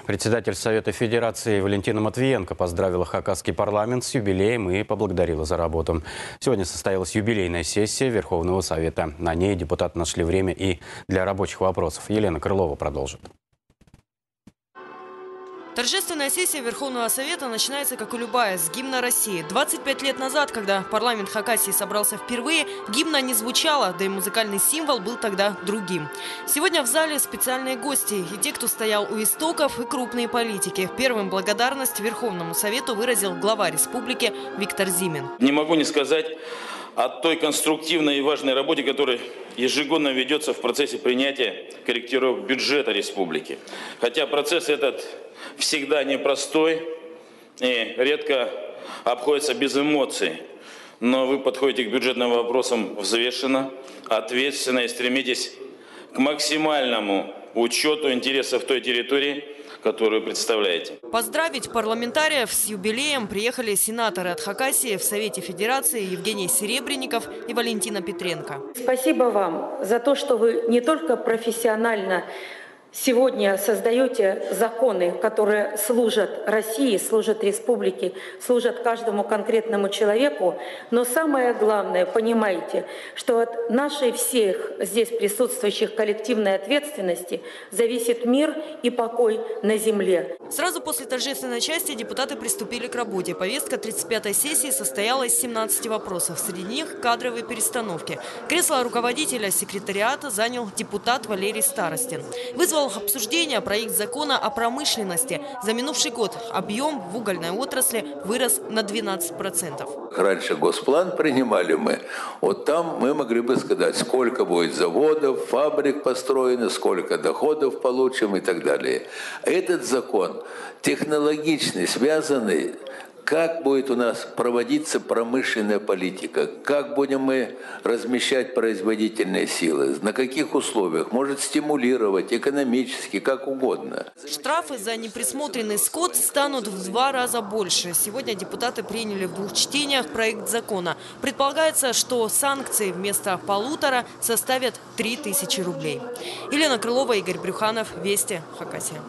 Председатель Совета Федерации Валентина Матвиенко поздравила хакасский парламент с юбилеем и поблагодарила за работу. Сегодня состоялась юбилейная сессия Верховного Совета. На ней депутаты нашли время и для рабочих вопросов. Елена Крылова продолжит. Торжественная сессия Верховного Совета начинается, как и любая, с гимна России. 25 лет назад, когда парламент Хакасии собрался впервые, гимна не звучало, да и музыкальный символ был тогда другим. Сегодня в зале специальные гости и те, кто стоял у истоков, и крупные политики. Первым благодарность Верховному Совету выразил глава республики Виктор Зимин. Не могу не сказать о той конструктивной и важной работе, которая ежегодно ведется в процессе принятия корректировок бюджета республики. Хотя процесс этот всегда непростой и редко обходится без эмоций. Но вы подходите к бюджетным вопросам взвешенно, ответственно и стремитесь к максимальному учету интересов той территории, которую представляете. Поздравить парламентариев с юбилеем приехали сенаторы от Хакасии в Совете Федерации Евгений Серебренников и Валентина Петренко. Спасибо вам за то, что вы не только профессионально сегодня создаете законы, которые служат России, служат республике, служат каждому конкретному человеку, но самое главное, понимаете, что от нашей всех здесь присутствующих коллективной ответственности зависит мир и покой на земле. Сразу после торжественной части депутаты приступили к работе. Повестка 35-й сессии состояла из 17 вопросов. Среди них кадровые перестановки. Кресло руководителя секретариата занял депутат Валерий Старостин. Вызвал обсуждение проект закона о промышленности. За минувший год объем в угольной отрасли вырос на 12%. Раньше госплан принимали мы. Вот там мы могли бы сказать, сколько будет заводов, фабрик построено, сколько доходов получим и так далее. Этот закон технологичный, связанный, как будет у нас проводиться промышленная политика, как будем мы размещать производительные силы, на каких условиях, может стимулировать экономически, как угодно. Штрафы за неприсмотренный скот станут в 2 раза больше. Сегодня депутаты приняли в 2 чтениях проект закона. Предполагается, что санкции вместо 1,5 составят 3000 рублей. Елена Крылова, Игорь Брюханов, Вести, Хакасия.